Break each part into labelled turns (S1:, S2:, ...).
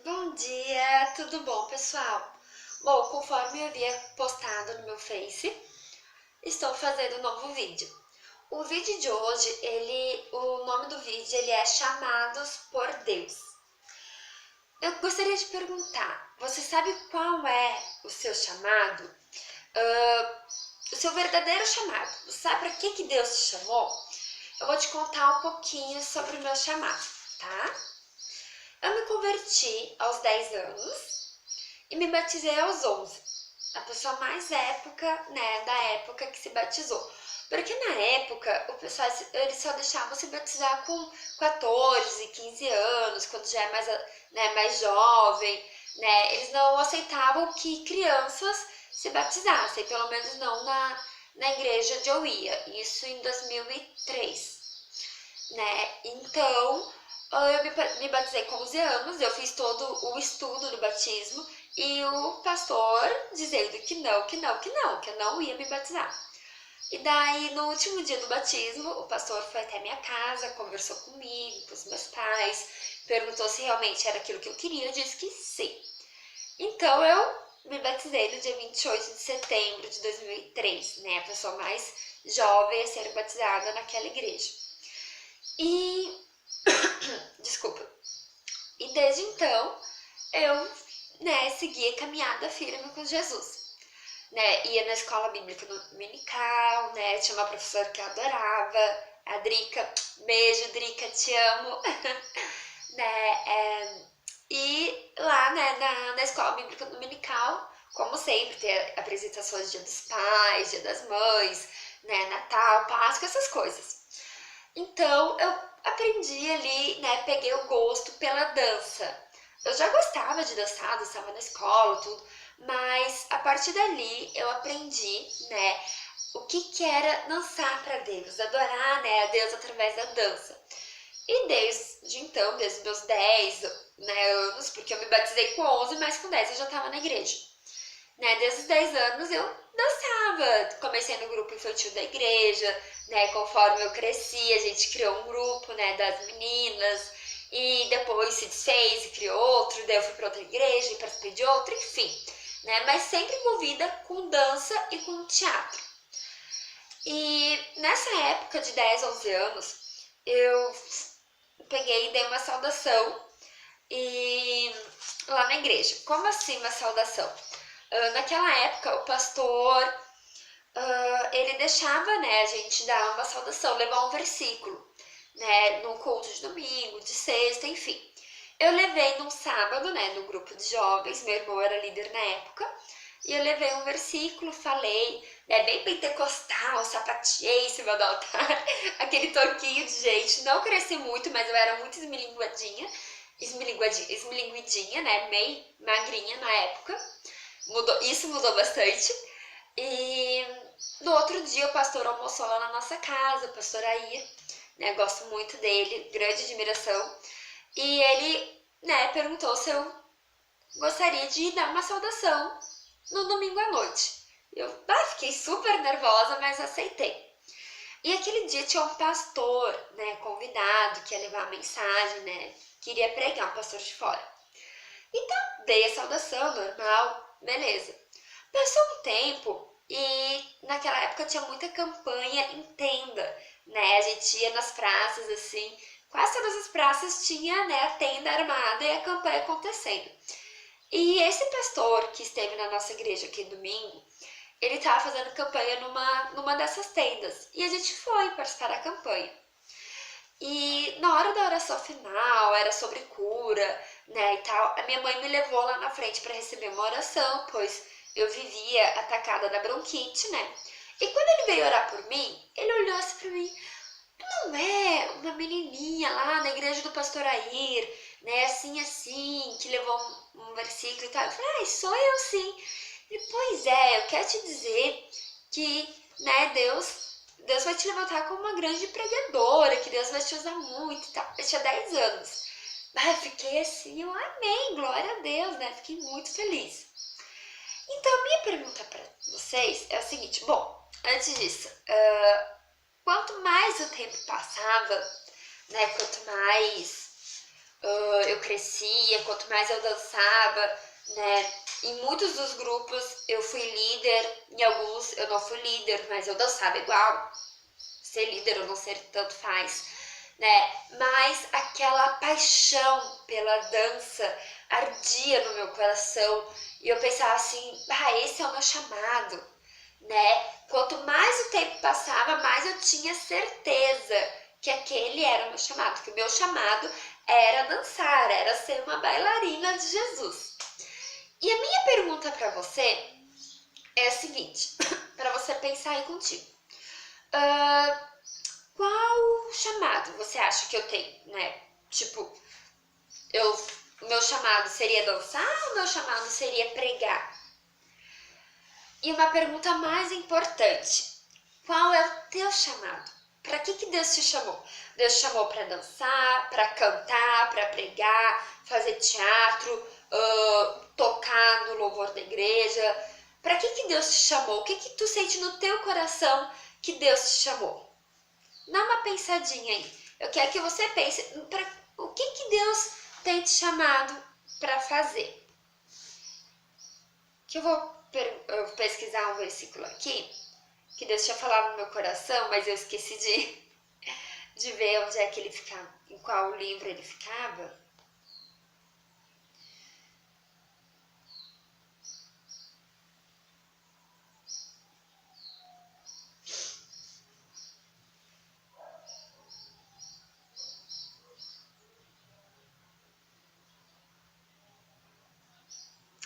S1: Bom dia, tudo bom, pessoal? Bom, conforme eu havia postado no meu Face, estou fazendo um novo vídeo. O vídeo de hoje, o nome do vídeo é Chamados por Deus. Eu gostaria de perguntar, você sabe qual é o seu chamado? O seu verdadeiro chamado. Você sabe para que Deus te chamou? Eu vou te contar um pouquinho sobre o meu chamado, tá? Eu me converti aos 10 anos e me batizei aos 11. A pessoa mais da época que se batizou. Porque na época, o pessoal eles só deixavam se batizar com 14, 15 anos, quando já é mais jovem, né? Eles não aceitavam que crianças se batizassem, pelo menos não na igreja onde eu ia. Isso em 2003, né? Então, me batizei com 11 anos, eu fiz todo o estudo do batismo e o pastor dizendo que eu não ia me batizar. E daí, no último dia do batismo, o pastor foi até minha casa, conversou comigo, com os meus pais, perguntou se realmente era aquilo que eu queria, eu disse que sim. Então, eu me batizei no dia 28 de setembro de 2003, né? A pessoa mais jovem a ser batizada naquela igreja. E desculpa. E desde então eu, segui a caminhada firme com Jesus. Né, ia na escola bíblica dominical, né, tinha uma professora que eu adorava, a Drica, beijo Drica, te amo, né, e lá, né, na escola bíblica dominical, como sempre, ter apresentações de Dia dos Pais, Dia das Mães, né, Natal, Páscoa, essas coisas. Então eu aprendi ali, né? Peguei o gosto pela dança. Eu já gostava de dançar, dançava na escola, tudo, mas a partir dali eu aprendi, né? O que era dançar para Deus, adorar, né, a Deus através da dança. E desde então, desde os meus 10, né, anos, porque eu me batizei com 11, mas com 10 eu já estava na igreja. Né, desde os 10 anos eu dançava, comecei no grupo infantil da igreja, né, conforme eu cresci, a gente criou um grupo, né, das meninas, e depois se desfez e criou outro, daí eu fui para outra igreja e participei de outra, enfim, né, mas sempre envolvida com dança e com teatro. E nessa época de 10, 11 anos, eu peguei e dei uma saudação e lá na igreja. Como assim uma saudação? Naquela época, o pastor, ele deixava, né, a gente dar uma saudação, levar um versículo, né, no culto de domingo, de sexta, enfim. Eu levei num sábado, né, no grupo de jovens, meu irmão era líder na época, e eu levei um versículo, falei, né, bem pentecostal, sapateei em cima do altar, aquele toquinho de gente, não cresci muito, mas eu era muito esmilinguidinha, né, meio magrinha na época, isso mudou bastante. E no outro dia o pastor almoçou lá na nossa casa, o pastor Air, né? Gosto muito dele, grande admiração. E ele, né, perguntou se eu gostaria de dar uma saudação no domingo à noite. Eu fiquei super nervosa, mas aceitei. E aquele dia tinha um pastor, né, convidado, que ia levar a mensagem, né, queria pregar, um pastor de fora. Então, dei a saudação normal, beleza. Passou um tempo e naquela época tinha muita campanha em tenda, né? A gente ia nas praças assim, quase todas as praças tinha, né, a tenda armada e a campanha acontecendo. E esse pastor que esteve na nossa igreja aqui domingo, ele estava fazendo campanha numa dessas tendas e a gente foi participar da campanha. E na hora da oração final, era sobre cura, né, e tal, a minha mãe me levou lá na frente para receber uma oração, pois eu vivia atacada da bronquite, né? E quando ele veio orar por mim, ele olhou assim pra mim, não é uma menininha lá na igreja do pastor Air, né, assim, que levou um versículo e tal. Eu falei, sou eu sim. Ele, pois é, eu quero te dizer que, né, Deus vai te levantar como uma grande pregadora, que Deus vai te usar muito e tal. Eu tinha 10 anos. Mas eu fiquei assim, eu amei, glória a Deus, né? Fiquei muito feliz. Então, minha pergunta para vocês é o seguinte: bom, antes disso, quanto mais o tempo passava, né, quanto mais eu crescia, quanto mais eu dançava, né? Em muitos dos grupos eu fui líder, em alguns eu não fui líder, mas eu dançava igual. Ser líder ou não ser, tanto faz, né? Mas aquela paixão pela dança ardia no meu coração e eu pensava assim, esse é o meu chamado, né? Quanto mais o tempo passava, mais eu tinha certeza que aquele era o meu chamado, que o meu chamado era dançar, era ser uma bailarina de Jesus. E a minha pergunta para você é a seguinte, para você pensar aí contigo. Qual chamado você acha que eu tenho, né? Tipo, o meu chamado seria dançar ou o meu chamado seria pregar? E uma pergunta mais importante, qual é o teu chamado? Para que Deus te chamou? Deus te chamou para dançar, para cantar, para pregar, fazer teatro, tocar no louvor da igreja. Para que Deus te chamou? O que tu sente no teu coração que Deus te chamou? Dá uma pensadinha aí. Eu quero que você pense para o que Deus tem te chamado para fazer. Que eu vou pesquisar um versículo aqui que Deus tinha falado no meu coração, mas eu esqueci de ver onde é que ele ficava, em qual livro ele ficava.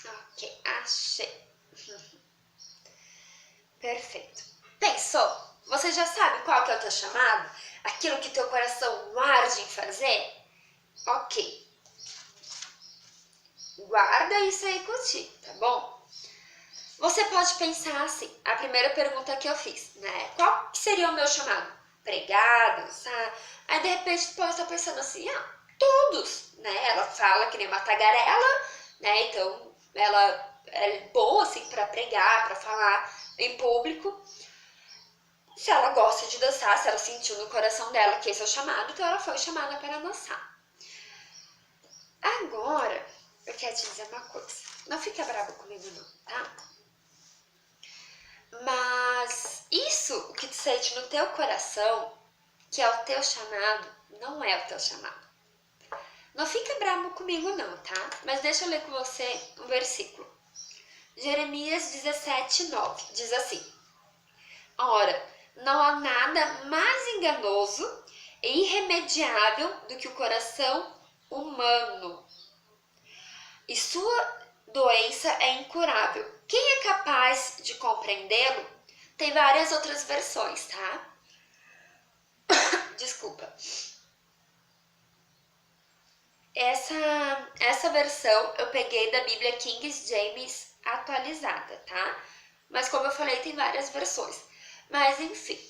S1: Ok, achei. Perfeito. Pensou? Você já sabe qual que é o teu chamado? Aquilo que teu coração arde em fazer? Ok. Guarda isso aí contigo, tá bom? Você pode pensar assim, a primeira pergunta que eu fiz, né? Qual que seria o meu chamado? Pregar, dançar? Aí de repente tu pode estar pensando assim, todos, né? Ela fala que nem uma tagarela, né? Então ela é boa assim para pregar, para falar em público. Se ela gosta de dançar, se ela sentiu no coração dela que esse é o chamado, então ela foi chamada para dançar. Agora, eu quero te dizer uma coisa. Não fica brava comigo não, tá? Mas isso, o que tu sente no teu coração, que é o teu chamado, não é o teu chamado. Não fica bravo comigo não, tá? Mas deixa eu ler com você um versículo. Jeremias 17:9 diz assim: Ora, não há nada mais enganoso e irremediável do que o coração humano. E sua doença é incurável. Quem é capaz de compreendê-lo? Tem várias outras versões, tá? Desculpa. Essa versão eu peguei da Bíblia King James atualizada, tá? Mas como eu falei, tem várias versões. Mas enfim,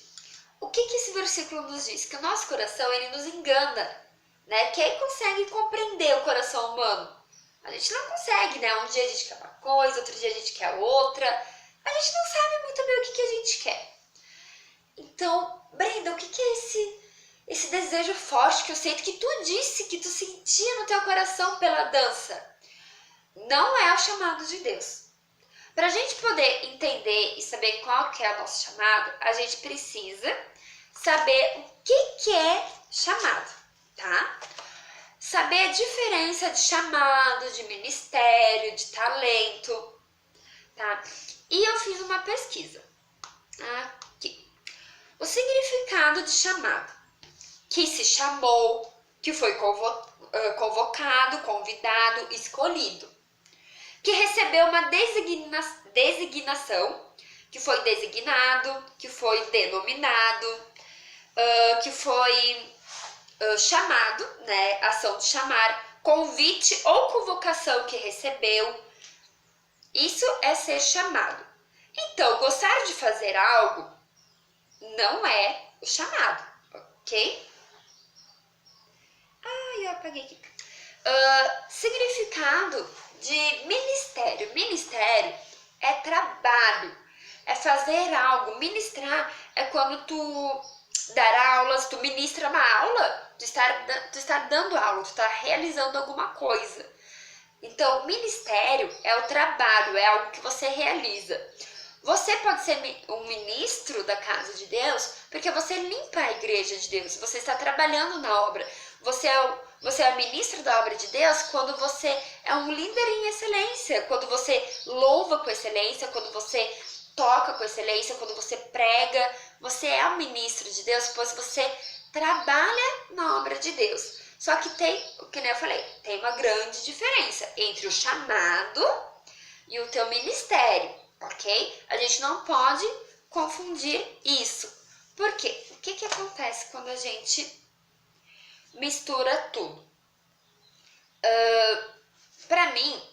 S1: o que esse versículo nos diz? Que o nosso coração, ele nos engana, né? Quem consegue compreender o coração humano? A gente não consegue, né? Um dia a gente quer uma coisa, outro dia a gente quer outra. A gente não sabe muito bem o que a gente quer. Então, Brenda, o que é esse desejo forte que eu sinto, que tu disse que tu sentia no teu coração pela dança? Não é o chamado de Deus. Para a gente poder entender e saber qual que é o nosso chamado, a gente precisa saber o que é chamado, tá? Saber a diferença de chamado, de ministério, de talento, tá? E eu fiz uma pesquisa aqui. O significado de chamado: que se chamou, que foi convocado, convidado, escolhido. Que recebeu uma designação, que foi designado, que foi denominado, que foi chamado, né? Ação de chamar, convite ou convocação que recebeu. Isso é ser chamado. Então, gostar de fazer algo não é o chamado, ok? Eu apaguei aqui. Significado de ministério. Ministério é trabalho, é fazer algo. Ministrar é quando tu dar aulas, tu ministra uma aula, tu estar dando aula, tu está realizando alguma coisa. Então, ministério é o trabalho, é algo que você realiza. Você pode ser um ministro da casa de Deus porque você limpa a igreja de Deus, você está trabalhando na obra. Você é ministro da obra de Deus quando você é um líder em excelência, quando você louva com excelência, quando você toca com excelência, quando você prega. Você é um ministro de Deus, pois você trabalha na obra de Deus. Só que tem, como eu falei, tem uma grande diferença entre o chamado e o teu ministério, ok? A gente não pode confundir isso. Por quê? O que acontece quando a gente mistura tudo? Pra mim,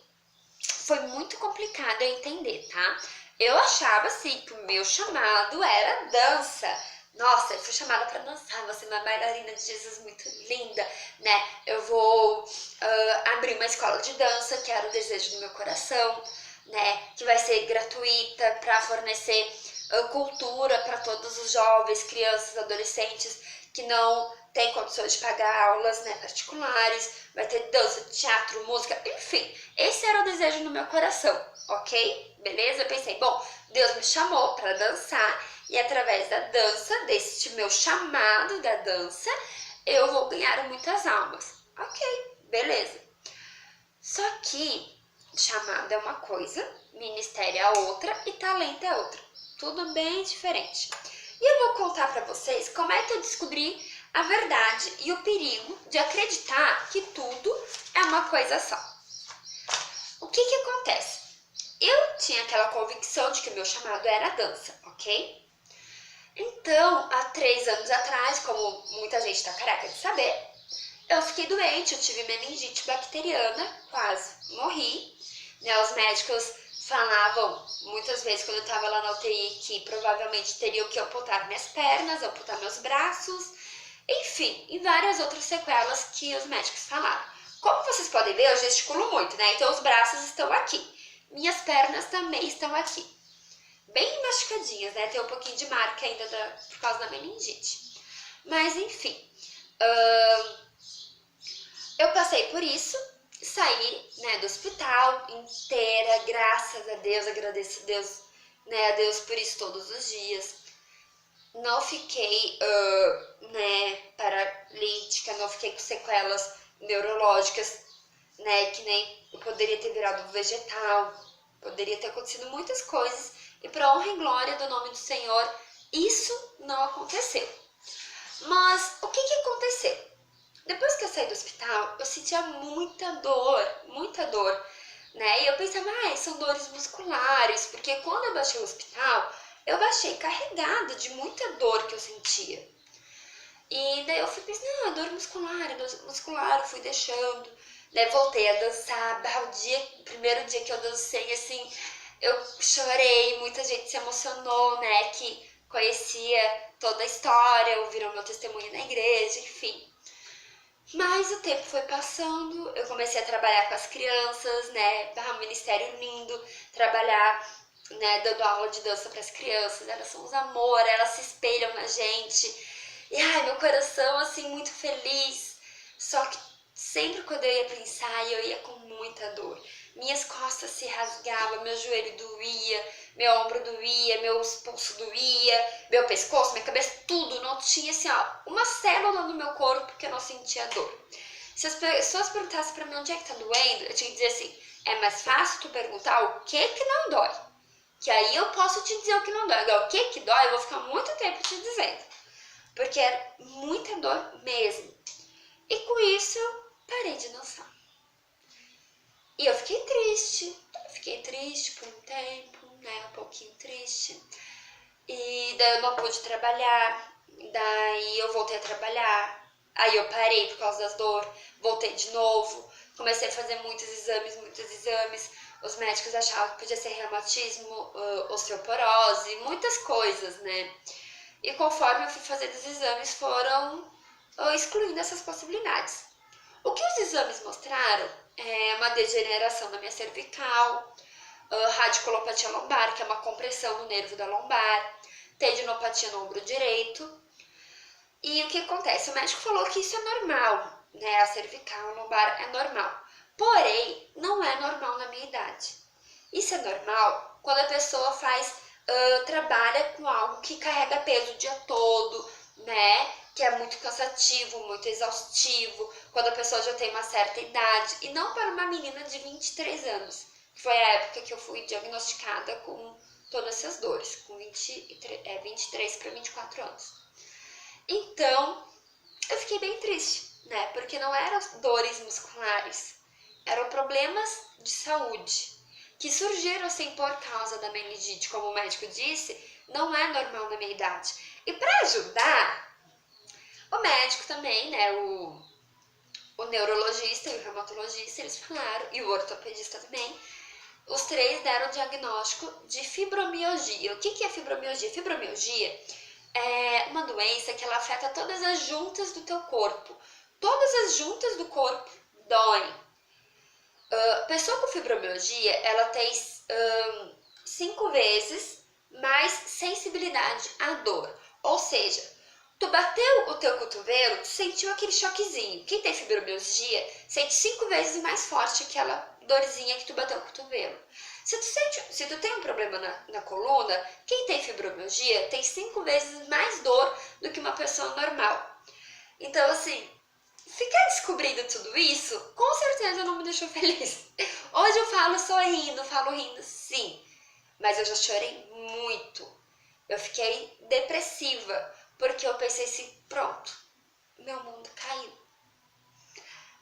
S1: foi muito complicado eu entender, tá? Eu achava assim que o meu chamado era dança. Nossa, eu fui chamada para dançar, vou ser uma bailarina de Jesus muito linda, né? Eu vou abrir uma escola de dança, que era o desejo do meu coração, né? Que vai ser gratuita para fornecer cultura para todos os jovens, crianças, adolescentes que não têm condições de pagar aulas, né, particulares. Vai ter dança, teatro, música, enfim. Esse era o desejo no meu coração, ok? Beleza? Eu pensei, bom, Deus me chamou para dançar e através da dança, deste meu chamado da dança, eu vou ganhar muitas almas. Ok, beleza. Só que chamado é uma coisa, ministério é outra e talento é outra. Tudo bem diferente. E eu vou contar para vocês como é que eu descobri a verdade e o perigo de acreditar que tudo é uma coisa só. O que acontece? Eu tinha aquela convicção de que o meu chamado era dança, ok? Então, há 3 anos atrás, como muita gente está careca de saber, eu fiquei doente, eu tive meningite bacteriana, quase morri. Né, os médicos falavam muitas vezes quando eu estava lá na UTI que provavelmente teriam que amputar minhas pernas, amputar meus braços, enfim, e várias outras sequelas que os médicos falaram. Como vocês podem ver, eu gesticulo muito, né? Então os braços estão aqui, minhas pernas também estão aqui, bem machucadinhas, né? Tem um pouquinho de marca ainda por causa da meningite. Mas enfim, eu passei por isso, saí, né, do hospital inteira, graças a Deus, agradeço a Deus, né, a Deus por isso todos os dias. Não fiquei, né, paralítica, não fiquei com sequelas neurológicas, né, que nem eu poderia ter virado vegetal, poderia ter acontecido muitas coisas, e para honra e glória do nome do Senhor, isso não aconteceu. Mas o que aconteceu? Depois que eu saí do hospital, eu sentia muita dor, né? E eu pensava, são dores musculares, porque quando eu baixei o hospital, eu baixei carregada de muita dor que eu sentia. E daí eu fui pensando, dor muscular, eu fui deixando, né? Voltei a dançar, o primeiro dia que eu dancei, assim, eu chorei, muita gente se emocionou, né? Que conhecia toda a história, ouviram meu testemunho na igreja, enfim. Mas o tempo foi passando, eu comecei a trabalhar com as crianças, né? Um ministério lindo, trabalhar, né, dando aula de dança para as crianças, elas são os amor, elas se espelham na gente. E meu coração assim muito feliz. Só que sempre quando eu ia pensar, eu ia com muita dor. Minhas costas se rasgavam, meu joelho doía, meu ombro doía, meu pulso doía, meu pescoço, minha cabeça, tudo. Não tinha assim, uma célula no meu corpo que eu não sentia dor. Se as pessoas perguntassem pra mim onde é que tá doendo, eu tinha que dizer assim, é mais fácil tu perguntar o que não dói. Que aí eu posso te dizer o que não dói. Agora, o que dói, eu vou ficar muito tempo te dizendo. Porque era muita dor mesmo. E com isso, eu parei de dançar. E eu fiquei triste por um tempo, né, um pouquinho triste. E daí eu não pude trabalhar, daí eu voltei a trabalhar. Aí eu parei por causa das dores, voltei de novo, comecei a fazer muitos exames. Os médicos achavam que podia ser reumatismo, osteoporose, muitas coisas, né? E conforme eu fui fazendo os exames, foram excluindo essas possibilidades. O que os exames mostraram é uma degeneração da minha cervical, radiculopatia lombar, que é uma compressão no nervo da lombar, tendinopatia no ombro direito, E o que acontece? O médico falou que isso é normal, né? A cervical, lombar é normal. Porém, não é normal na minha idade. Isso é normal quando a pessoa trabalha com algo que carrega peso o dia todo, né? Que é muito cansativo, muito exaustivo, quando a pessoa já tem uma certa idade. E não para uma menina de 23 anos, que foi a época que eu fui diagnosticada com todas essas dores, com 23 para 24 anos. Então, eu fiquei bem triste, né? Porque não eram dores musculares, eram problemas de saúde que surgiram assim por causa da meningite, como o médico disse, não é normal na minha idade. E para ajudar, o médico também, né, o neurologista e o reumatologista, eles falaram, e o ortopedista também, os três deram o diagnóstico de fibromialgia. O que é fibromialgia? Fibromialgia é uma doença que ela afeta todas as juntas do teu corpo. Todas as juntas do corpo doem. Pessoa com fibromialgia, ela tem 5 vezes mais sensibilidade à dor. Ou seja, tu bateu o teu cotovelo, tu sentiu aquele choquezinho. Quem tem fibromialgia sente 5 vezes mais forte aquela dorzinha que tu bateu o cotovelo. Se tu tem um problema na coluna, quem tem fibromialgia tem 5 vezes mais dor do que uma pessoa normal. Então, assim, ficar descobrindo tudo isso, com certeza não me deixou feliz. Hoje eu falo rindo, sim. Mas eu já chorei muito. Eu fiquei depressiva, porque eu pensei assim, pronto, meu mundo caiu.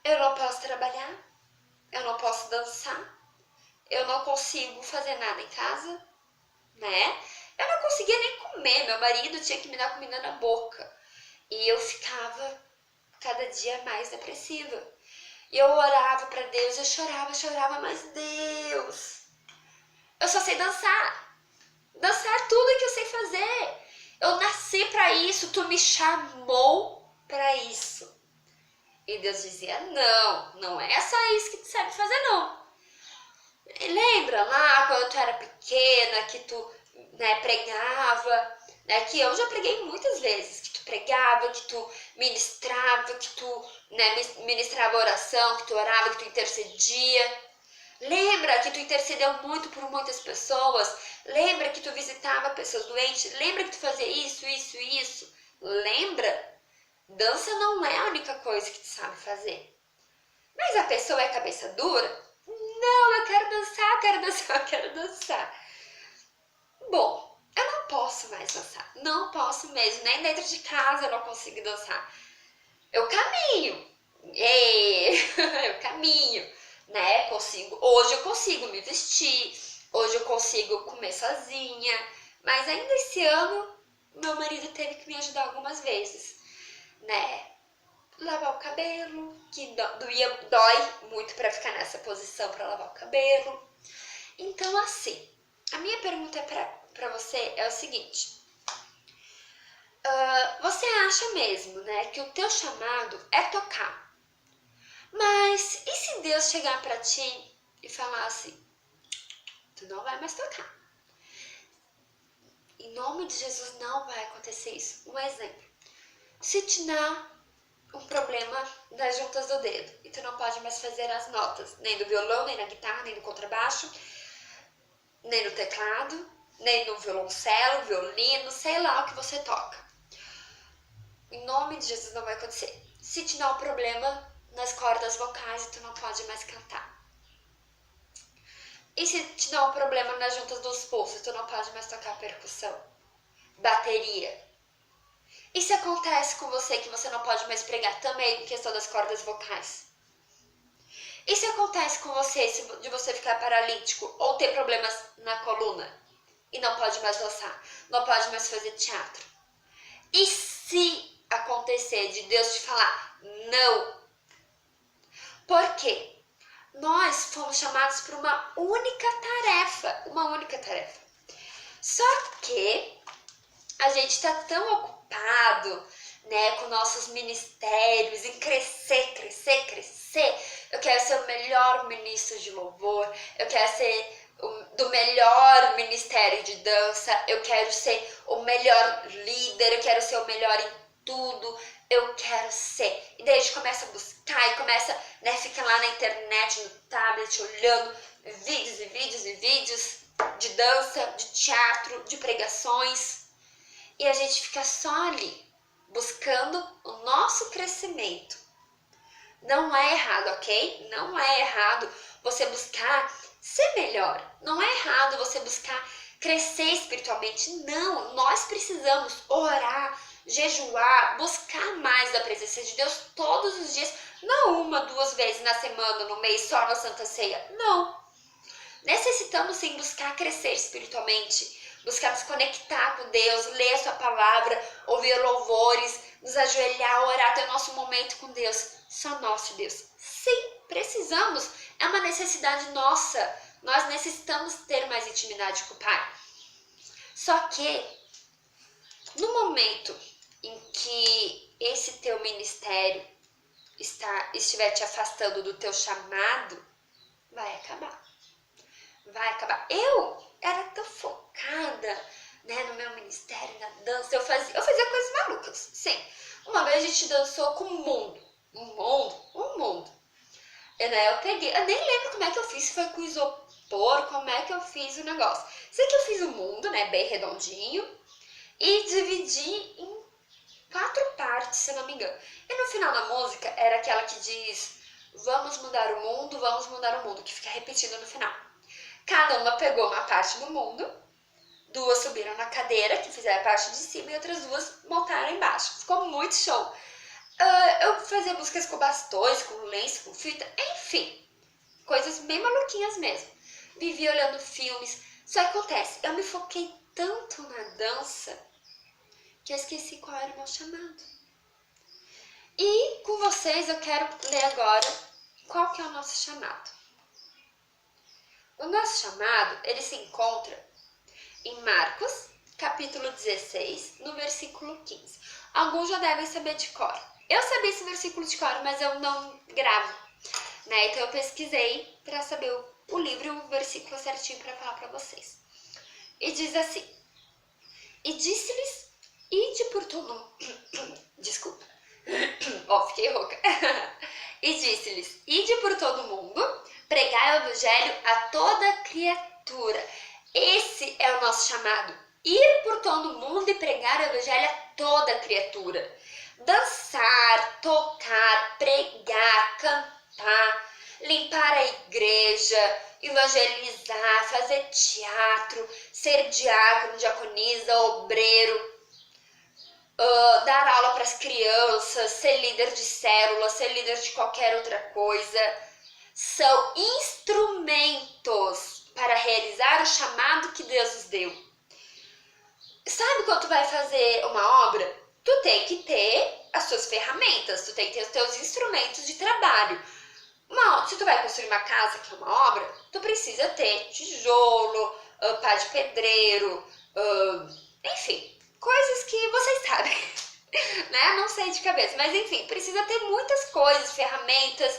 S1: Eu não posso trabalhar, eu não posso dançar, eu não consigo fazer nada em casa, né? Eu não conseguia nem comer, meu marido tinha que me dar comida na boca. E eu ficava cada dia mais depressiva. E eu orava para Deus, eu chorava, mas Deus, eu só sei dançar. Dançar é tudo que eu sei fazer. Eu nasci para isso, tu me chamou para isso. E Deus dizia, não é só isso que tu sabe fazer, não. Lembra lá quando tu era pequena, que tu, né, pregava, né, que eu já preguei muitas vezes, que tu pregava, que tu ministrava, que tu, né, ministrava oração, que tu orava, que tu intercedia. Lembra que tu intercedeu muito por muitas pessoas? Lembra que tu visitava pessoas doentes? Lembra que tu fazia isso? Lembra? Dança não é a única coisa que tu sabe fazer. Mas a pessoa é cabeça dura? Não, eu quero dançar, eu quero dançar. Bom, eu não posso mais dançar. Não posso mesmo. Nem dentro de casa eu não consigo dançar. Eu caminho. Eu caminho, né? Hoje eu consigo me vestir. Hoje eu consigo comer sozinha. Mas ainda esse ano, meu marido teve que me ajudar algumas vezes, né? Lavar o cabelo, que dói muito para ficar nessa posição para lavar o cabelo. Então, assim, a minha pergunta para você é o seguinte: você acha mesmo, né, que o teu chamado é tocar? Mas e se Deus chegar para ti e falar assim: tu não vai mais tocar? Em nome de Jesus não vai acontecer isso. Um exemplo: se te dá um problema das juntas do dedo e tu não pode mais fazer as notas, nem do violão, nem na guitarra, nem no contrabaixo, nem no teclado, nem no violoncelo, violino, sei lá o que você toca. Em nome de Jesus não vai acontecer. Se te dá um problema nas cordas vocais e tu não pode mais cantar. E se te dá um problema nas juntas dos pulsos, tu não pode mais tocar percussão, bateria. E se acontece com você que você não pode mais pregar também em questão das cordas vocais? E se acontece com você de você ficar paralítico ou ter problemas na coluna e não pode mais dançar, não pode mais fazer teatro? E se acontecer de Deus te falar não? Por quê? Nós fomos chamados para uma única tarefa. Só que a gente está tão ocupado, né, com nossos ministérios, em crescer. Eu quero ser o melhor ministro de louvor, eu quero ser do melhor ministério de dança, eu quero ser o melhor líder, eu quero ser o melhor em tudo, eu quero ser. E daí a gente começa a buscar e começa, né, fica lá na internet, no tablet, olhando vídeos e vídeos e vídeos de dança, de teatro, de pregações. E a gente fica só ali, buscando o nosso crescimento. Não é errado, ok? Não é errado você buscar ser melhor. Não é errado você buscar crescer espiritualmente. Não, nós precisamos orar, jejuar, buscar mais da presença de Deus todos os dias. Não uma, 2 vezes na semana, no mês, só na Santa Ceia. Não. Necessitamos sim buscar crescer espiritualmente, buscar nos conectar com Deus, ler a sua palavra, ouvir louvores, nos ajoelhar, orar, ter o nosso momento com Deus. Só nosso Deus. Sim, precisamos. É uma necessidade nossa. Nós necessitamos ter mais intimidade com o Pai. Só que, no momento em que esse teu ministério estiver te afastando do teu chamado, vai acabar. Vai acabar. Eu era tão focada, né, no meu ministério, na dança. Eu fazia coisas malucas, sim. Uma vez a gente dançou com o mundo. Um mundo. Eu nem lembro como é que eu fiz, se foi com isopor, como é que eu fiz o negócio. Sei que eu fiz o mundo, né, bem redondinho, e dividi em 4 partes, se eu não me engano. E no final da música era aquela que diz, vamos mudar o mundo, que fica repetindo no final. Cada uma pegou uma parte do mundo, 2 subiram na cadeira, que fizeram a parte de cima, e outras 2 montaram embaixo. Ficou muito show. Eu fazia músicas com bastões, com lenço, com fita, enfim. Coisas bem maluquinhas mesmo. Vivi olhando filmes. Só que acontece, eu me foquei tanto na dança que eu esqueci qual era o meu chamado. E com vocês eu quero ler agora qual que é o nosso chamado. O nosso chamado, ele se encontra em Marcos, capítulo 16, no versículo 15. Alguns já devem saber de cor. Eu sabia esse versículo de cor, mas eu não gravo, né? Então eu pesquisei para saber o livro e o versículo certinho para falar para vocês. E diz assim: E disse-lhes, ide por todo... Desculpa. Fiquei rouca. E disse-lhes, ide por todo mundo, pregai o evangelho a toda criatura. Esse é o nosso chamado. Ir por todo mundo e pregar o evangelho a toda criatura. Dançar, tocar, pregar, cantar, limpar a igreja, evangelizar, fazer teatro, ser diácono, diaconisa, obreiro, dar aula para as crianças, ser líder de célula, ser líder de qualquer outra coisa. São instrumentos para realizar o chamado que Deus nos deu. Sabe quando tu vai fazer uma obra? Tu tem que ter as suas ferramentas, tu tem que ter os teus instrumentos de trabalho. Se tu vai construir uma casa, que é uma obra, tu precisa ter tijolo, pá de pedreiro, enfim, coisas que vocês sabem, né? Não sei de cabeça, mas enfim, precisa ter muitas coisas, ferramentas,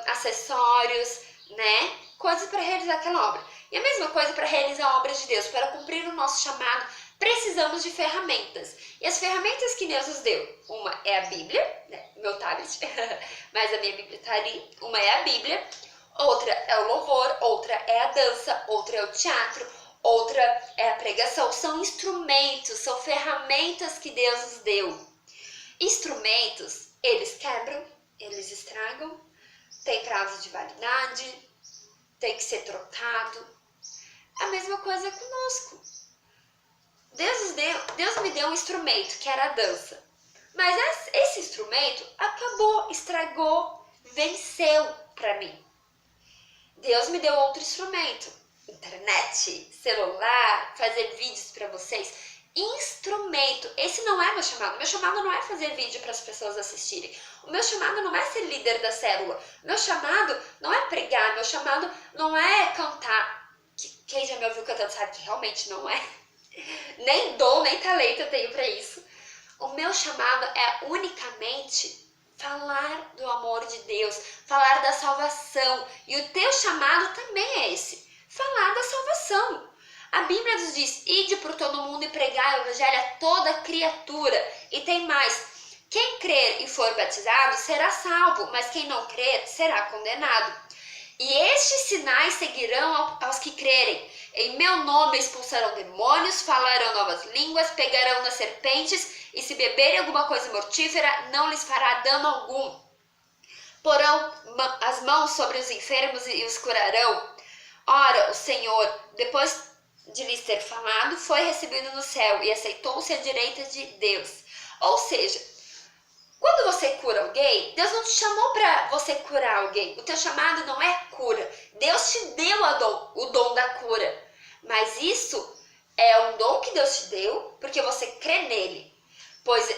S1: acessórios, né? Coisas para realizar aquela obra. E a mesma coisa para realizar a obra de Deus, para cumprir o nosso chamado, precisamos de ferramentas. E as ferramentas que Deus nos deu, uma é a Bíblia, né? Meu tablet, mas a minha Bíblia está ali. Uma é a Bíblia, outra é o louvor, outra é a dança, outra é o teatro, outra é a pregação. São instrumentos, são ferramentas que Deus nos deu. Instrumentos, eles quebram, eles estragam, tem prazo de validade, tem que ser trocado. A mesma coisa conosco. Deus me deu um instrumento, que era a dança. Mas esse instrumento acabou, estragou, venceu para mim. Deus me deu outro instrumento. Internet, celular, fazer vídeos para vocês. Instrumento. Esse não é meu chamado. Meu chamado não é fazer vídeo para as pessoas assistirem. O meu chamado não é ser líder da célula. Meu chamado não é pregar. Meu chamado não é cantar. Quem já me ouviu cantando sabe que realmente não é. Nem dom, nem talento eu tenho para isso. O meu chamado é unicamente falar do amor de Deus, falar da salvação. E o teu chamado também é esse, falar da salvação. A Bíblia nos diz, ide por todo mundo e pregai o evangelho a toda criatura. E tem mais, quem crer e for batizado será salvo, mas quem não crer será condenado. E estes sinais seguirão aos que crerem. Em meu nome expulsarão demônios, falarão novas línguas, pegarão nas serpentes, e se beberem alguma coisa mortífera, não lhes fará dano algum. Porão as mãos sobre os enfermos e os curarão. Ora, o Senhor, depois de lhes ter falado, foi recebido no céu e aceitou-se à direita de Deus. Ou seja, quando você cura alguém, Deus não te chamou para você curar alguém. O teu chamado não é cura. Deus te deu o dom da cura. Mas isso é um dom que Deus te deu porque você crê nele. Pois,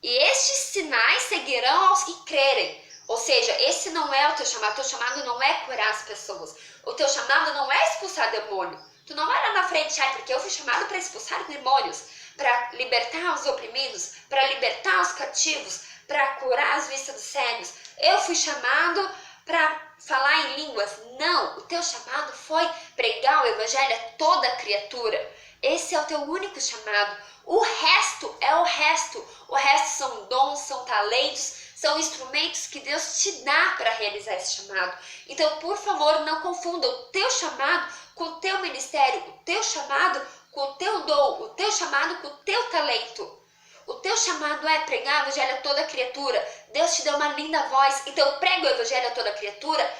S1: e estes sinais seguirão aos que crerem. Ou seja, esse não é o teu chamado. O teu chamado não é curar as pessoas. O teu chamado não é expulsar demônio. Tu não vai lá na frente, porque eu fui chamado para expulsar demônios, para libertar os oprimidos, para libertar os cativos, para curar as vistas dos cegos. Eu fui chamado para falar em línguas. Não, o teu chamado foi pregar o evangelho a toda criatura. Esse é o teu único chamado. O resto é o resto. O resto são dons, são talentos, são instrumentos que Deus te dá para realizar esse chamado. Então, por favor, não confunda o teu chamado com o teu ministério, o teu chamado com o teu dom, o teu chamado com o teu talento. O teu chamado é pregar o evangelho a toda criatura. Deus te deu uma linda voz, então prega o evangelho a toda criatura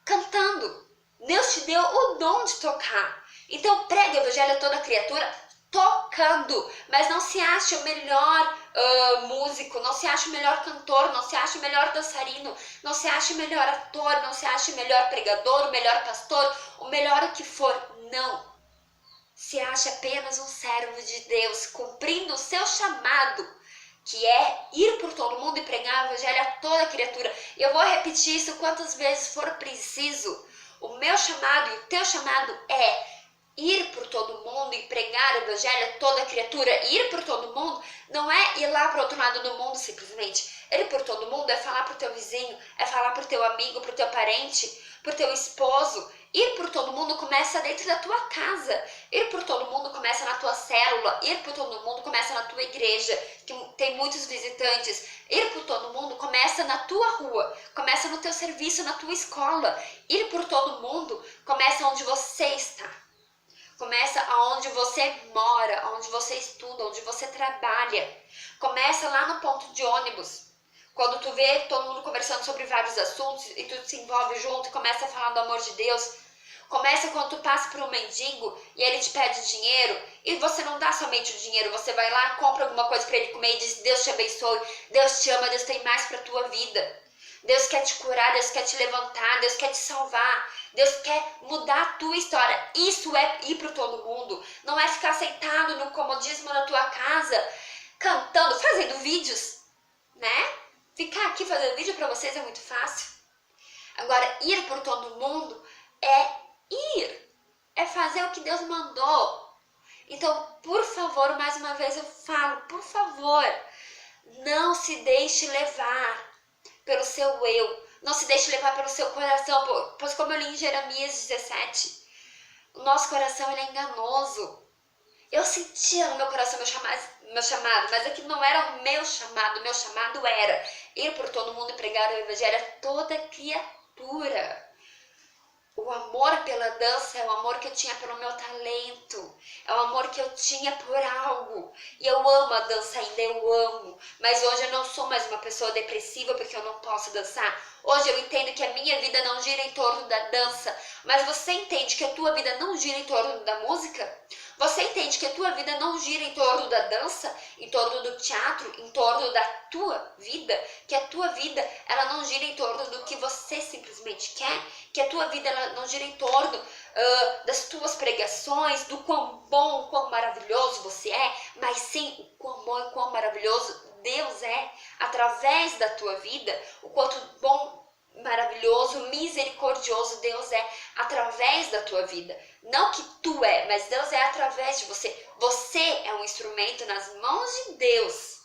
S1: cantando. Deus te deu o dom de tocar. Então prega o evangelho a toda criatura tocando. Mas não se ache o melhor músico, não se ache o melhor cantor, não se ache o melhor dançarino, não se ache o melhor ator, não se ache o melhor pregador, o melhor pastor, o melhor o que for. Não. Se acha apenas um servo de Deus, cumprindo o seu chamado, que é ir por todo mundo e pregar o evangelho a toda criatura. Eu vou repetir isso quantas vezes for preciso. O meu chamado e o teu chamado é ir por todo mundo e pregar o evangelho a toda criatura. Ir por todo mundo não é ir lá para o outro lado do mundo simplesmente. Ir por todo mundo é falar para o teu vizinho, é falar para o teu amigo, para o teu parente, para o teu esposo. Ir por todo mundo começa dentro da tua casa. Ir por todo mundo começa na tua célula. Ir por todo mundo começa na tua igreja, que tem muitos visitantes. Ir por todo mundo começa na tua rua, começa no teu serviço, na tua escola. Ir por todo mundo começa onde você está. Começa aonde você mora, onde você estuda, onde você trabalha. Começa lá no ponto de ônibus. Quando tu vê todo mundo conversando sobre vários assuntos e tu se envolve junto e começa a falar do amor de Deus. Começa quando tu passa por um mendigo e ele te pede dinheiro e você não dá somente o dinheiro, você vai lá, compra alguma coisa para ele comer e diz: Deus te abençoe, Deus te ama, Deus tem mais para tua vida. Deus quer te curar, Deus quer te levantar, Deus quer te salvar, Deus quer mudar a tua história. Isso é ir para todo mundo, não é ficar sentado no comodismo na tua casa, cantando, fazendo vídeos, né? Ficar aqui fazendo vídeo para vocês é muito fácil. Agora, ir por todo mundo é ir, é fazer o que Deus mandou. Então, por favor, mais uma vez eu falo, por favor, não se deixe levar pelo seu eu, não se deixe levar pelo seu coração, pois como eu li em Jeremias 17, o nosso coração ele é enganoso. Eu sentia no meu coração meu chamado, mas aquilo não era o meu chamado era ir por todo mundo e pregar o evangelho a toda criatura. O amor pela dança é o amor que eu tinha pelo meu talento, é o amor que eu tinha por algo. E eu amo a dança ainda, eu amo. Mas hoje eu não sou mais uma pessoa depressiva porque eu não posso dançar. Hoje eu entendo que a minha vida não gira em torno da dança. Mas você entende que a tua vida não gira em torno da música? Você entende que a tua vida não gira em torno da dança, em torno do teatro, em torno da tua vida? Que a tua vida ela não gira em torno do que você simplesmente quer? Que a tua vida ela não gira em torno das tuas pregações, do quão bom, quão maravilhoso você é, mas sim o quão bom e quão maravilhoso Deus é através da tua vida, o quanto bom, maravilhoso, misericordioso Deus é através da tua vida. Não que tu é, mas Deus é através de você. Você é um instrumento nas mãos de Deus.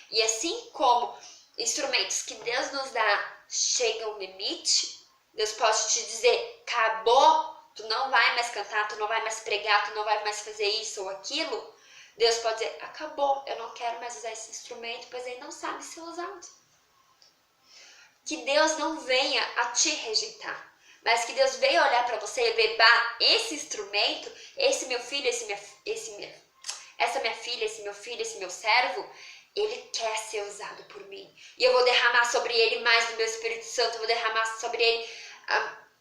S1: E assim como instrumentos que Deus nos dá chegam ao limite, Deus pode te dizer, acabou, tu não vai mais cantar, tu não vai mais pregar, tu não vai mais fazer isso ou aquilo, Deus pode dizer, acabou, eu não quero mais usar esse instrumento, pois ele não sabe ser usado. Que Deus não venha a te rejeitar, mas que Deus venha olhar para você e ver, bah, esse instrumento, esse meu filho, essa minha filha, esse meu filho, esse meu servo, ele quer ser usado por mim. E eu vou derramar sobre ele mais do meu Espírito Santo, eu vou derramar sobre ele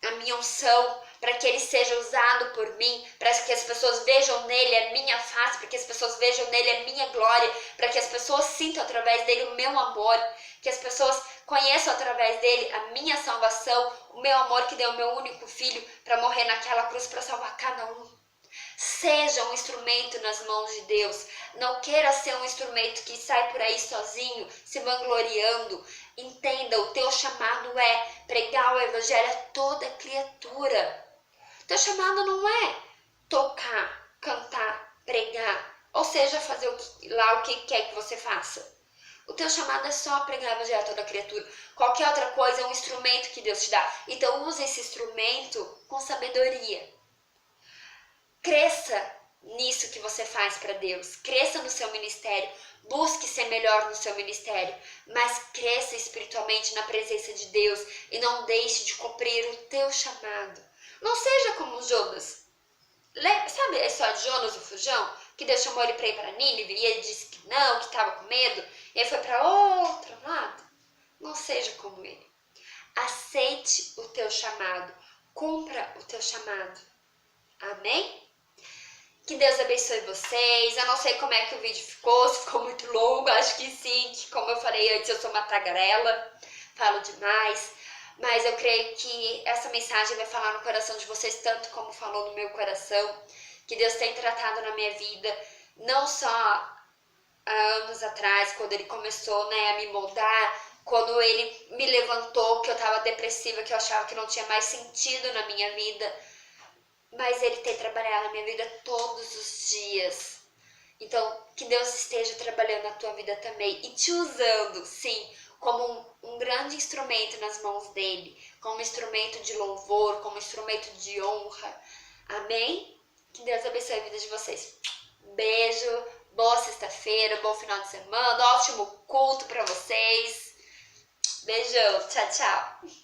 S1: a minha unção, para que ele seja usado por mim, para que as pessoas vejam nele a minha face, para que as pessoas vejam nele a minha glória, para que as pessoas sintam através dele o meu amor, que as pessoas conheçam através dele a minha salvação, o meu amor que deu o meu único filho para morrer naquela cruz para salvar cada um. Seja um instrumento nas mãos de Deus. Não queira ser um instrumento que sai por aí sozinho, se vangloriando. Entenda, o teu chamado é pregar o evangelho a toda criatura. Teu chamado não é tocar, cantar, pregar, ou seja, fazer o que quer que você faça. O teu chamado é só pregar o evangelho a toda criatura. Qualquer outra coisa é um instrumento que Deus te dá. Então use esse instrumento com sabedoria. Cresça nisso que você faz para Deus. Cresça no seu ministério. Busque ser melhor no seu ministério. Mas cresça espiritualmente na presença de Deus. E não deixe de cumprir o teu chamado. Não seja como Jonas. Sabe a história de Jonas, o fujão? Que Deus chamou ele para ir para Nínive. E ele disse que não, que estava com medo. E ele foi para outro lado. Não seja como ele. Aceite o teu chamado. Cumpra o teu chamado. Amém? Que Deus abençoe vocês. Eu não sei como é que o vídeo ficou, se ficou muito longo, acho que sim, que como eu falei antes, eu sou uma tagarela, falo demais. Mas eu creio que essa mensagem vai falar no coração de vocês, tanto como falou no meu coração. Que Deus tem tratado na minha vida, não só há anos atrás, quando Ele começou, né, a me moldar, quando Ele me levantou, que eu estava depressiva, que eu achava que não tinha mais sentido na minha vida, mas Ele tem trabalhado na minha vida todos os dias. Então, que Deus esteja trabalhando na tua vida também e te usando, sim, como um grande instrumento nas mãos dEle, como instrumento de louvor, como instrumento de honra. Amém? Que Deus abençoe a vida de vocês. Beijo, boa sexta-feira, bom final de semana, ótimo culto para vocês. Beijão, tchau, tchau.